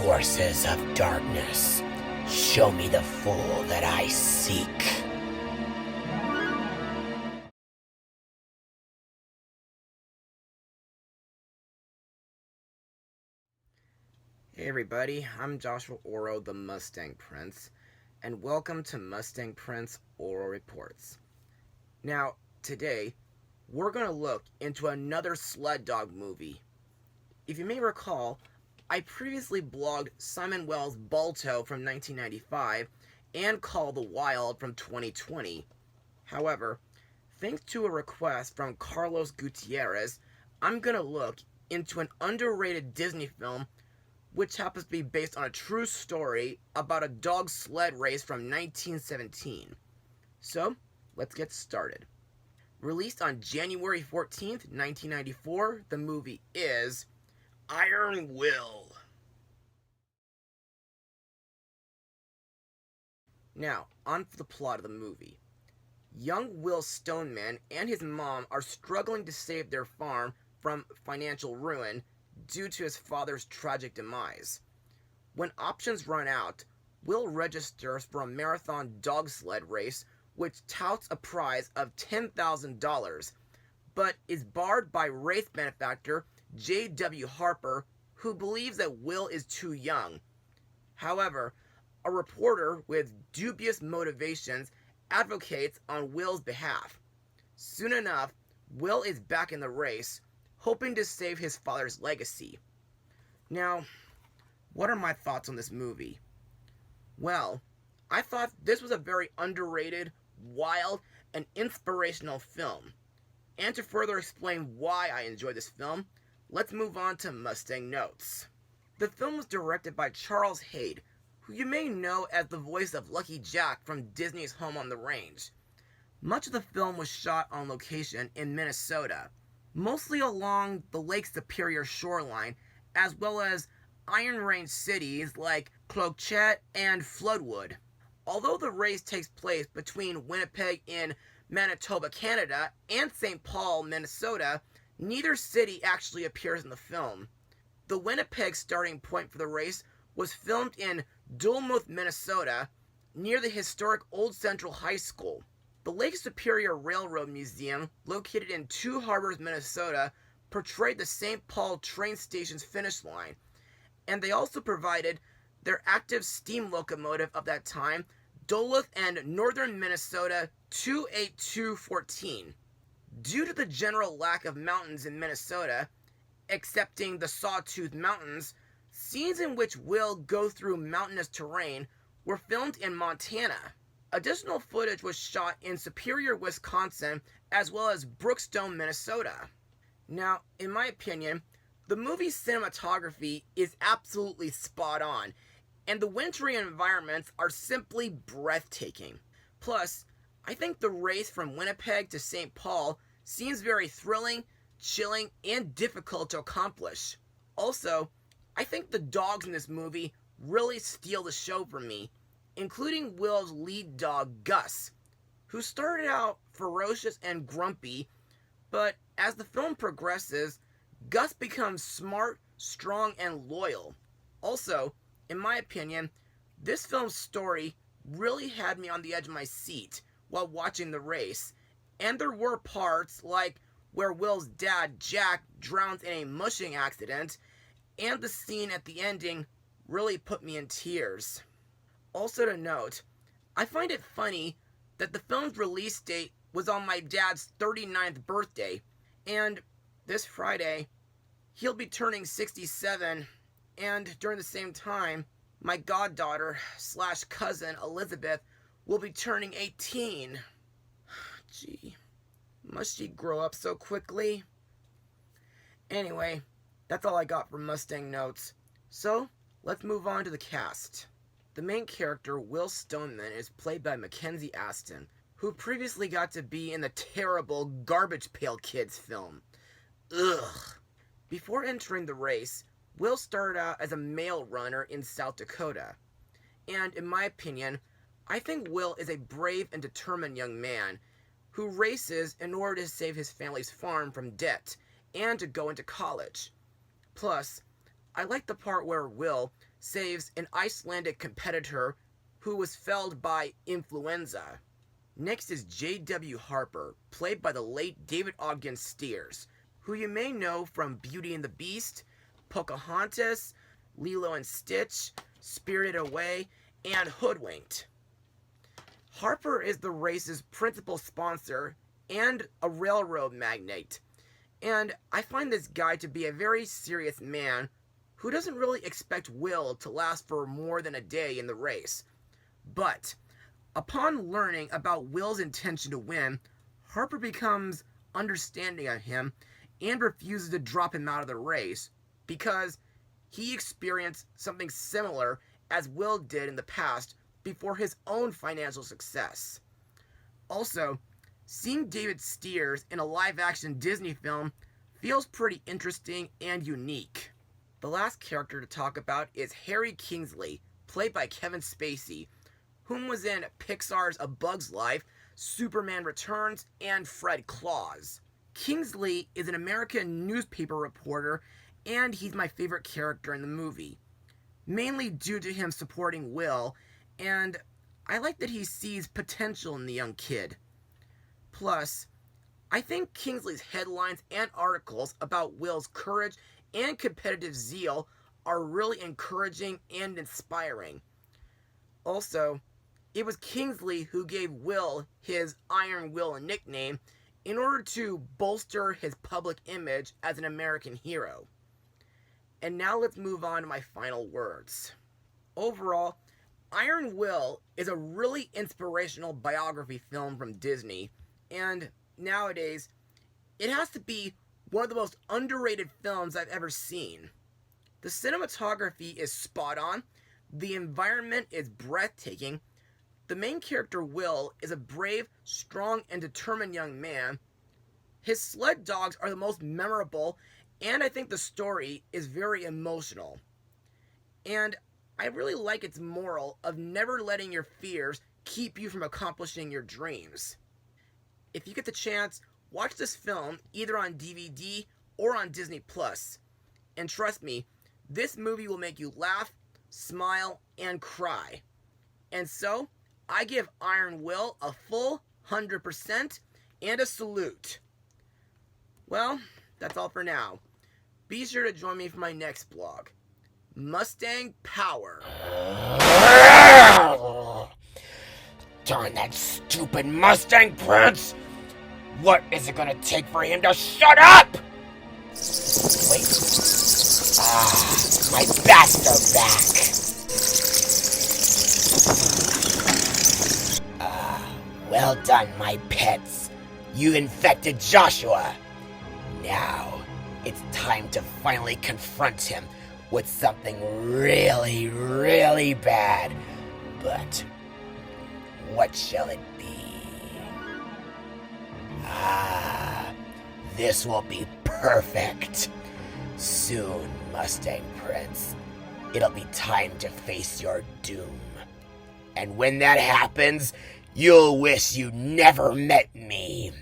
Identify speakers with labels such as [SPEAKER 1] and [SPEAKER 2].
[SPEAKER 1] forces of darkness, show me the fool that I seek.
[SPEAKER 2] Hey everybody, I'm Joshua Orro, the Mustang Prince, and welcome to Mustang Prince Orro Reports. Now, today, we're going to look into another sled dog movie. If you may recall, I previously blogged Simon Wells' Balto from 1995 and Call the Wild from 2020. However, thanks to a request from Carlos Gutierrez, I'm going to look into an underrated Disney film which happens to be based on a true story about a dog sled race from 1917. So, let's get started. Released on January 14th, 1994, the movie is Iron Will. Now, on for the plot of the movie. Young Will Stoneman and his mom are struggling to save their farm from financial ruin due to his father's tragic demise. When options run out, Will registers for a marathon dog sled race which touts a prize of $10,000, but is barred by race benefactor J.W. Harper, who believes that Will is too young. However, a reporter with dubious motivations advocates on Will's behalf. Soon enough, Will is back in the race, hoping to save his father's legacy. Now, what are my thoughts on this movie? Well, I thought this was a very underrated, wild, and inspirational film. And to further explain why I enjoyed this film, let's move on to Mustang Notes. The film was directed by Charles Hayde, who you may know as the voice of Lucky Jack from Disney's Home on the Range. Much of the film was shot on location in Minnesota, mostly along the Lake Superior shoreline, as well as Iron Range cities like Cloquet and Floodwood. Although the race takes place between Winnipeg in Manitoba, Canada, and St. Paul, Minnesota, neither city actually appears in the film. The Winnipeg starting point for the race was filmed in Duluth, Minnesota, near the historic Old Central High School. The Lake Superior Railroad Museum, located in Two Harbors, Minnesota, portrayed the St. Paul train station's finish line, and they also provided their active steam locomotive of that time, Duluth and Northern Minnesota 28214. Due to the general lack of mountains in Minnesota, excepting the Sawtooth Mountains, scenes in which Will go through mountainous terrain were filmed in Montana. Additional footage was shot in Superior, Wisconsin, as well as Brookstone, Minnesota. Now, in my opinion, the movie's cinematography is absolutely spot on, and the wintry environments are simply breathtaking. Plus, I think the race from Winnipeg to St. Paul seems very thrilling, chilling, and difficult to accomplish. Also, I think the dogs in this movie really steal the show for me, including Will's lead dog, Gus, who started out ferocious and grumpy, but as the film progresses, Gus becomes smart, strong, and loyal. Also, in my opinion, this film's story really had me on the edge of my seat while watching the race, and there were parts like where Will's dad, Jack, drowns in a mushing accident, and the scene at the ending really put me in tears. Also to note, I find it funny that the film's release date was on my dad's 39th birthday, and this Friday, he'll be turning 67, and during the same time, my goddaughter / cousin Elizabeth will be turning 18. Gee, must she grow up so quickly? Anyway, that's all I got for Mustang Notes, so let's move on to the cast. The main character, Will Stoneman, is played by Mackenzie Aston, who previously got to be in the terrible Garbage Pail Kids film. Ugh. Before entering the race, Will started out as a mail runner in South Dakota. And in my opinion, I think Will is a brave and determined young man who races in order to save his family's farm from debt and to go into college. Plus, I like the part where Will saves an Icelandic competitor who was felled by influenza. Next is J.W. Harper, played by the late David Ogden Stiers, who you may know from Beauty and the Beast, Pocahontas, Lilo and Stitch, Spirited Away, and Hoodwinked. Harper is the race's principal sponsor and a railroad magnate, and I find this guy to be a very serious man who doesn't really expect Will to last for more than a day in the race. But upon learning about Will's intention to win, Harper becomes understanding of him and refuses to drop him out of the race because he experienced something similar as Will did in the past before his own financial success. Also, seeing David Stiers in a live-action Disney film feels pretty interesting and unique. The last character to talk about is Harry Kingsley, played by Kevin Spacey, whom was in Pixar's A Bug's Life, Superman Returns, and Fred Claus. Kingsley is an American newspaper reporter, and he's my favorite character in the movie, mainly due to him supporting Will, and I like that he sees potential in the young kid. Plus, I think Kingsley's headlines and articles about Will's courage and competitive zeal are really encouraging and inspiring. Also, it was Kingsley who gave Will his Iron Will nickname in order to bolster his public image as an American hero. And now let's move on to my final words. Overall, Iron Will is a really inspirational biography film from Disney, and nowadays, it has to be one of the most underrated films I've ever seen. The cinematography is spot on, the environment is breathtaking, the main character Will is a brave, strong, and determined young man. His sled dogs are the most memorable, and I think the story is very emotional. And I really like its moral of never letting your fears keep you from accomplishing your dreams. If you get the chance, watch this film either on DVD or on Disney+. And trust me, this movie will make you laugh, smile, and cry. And so, I give Iron Will a full 100% and a salute. Well, that's all for now. Be sure to join me for my next blog. Mustang Power.
[SPEAKER 1] Darn that stupid Mustang Prince! What is it gonna take for him to shut up? Wait. My bats are back. Well done, my pets. You infected Joshua. Now, it's time to finally confront him with something really, really bad. But what shall it be? This will be perfect. Soon, Mustang Prince, it'll be time to face your doom. And when that happens, you'll wish you never met me.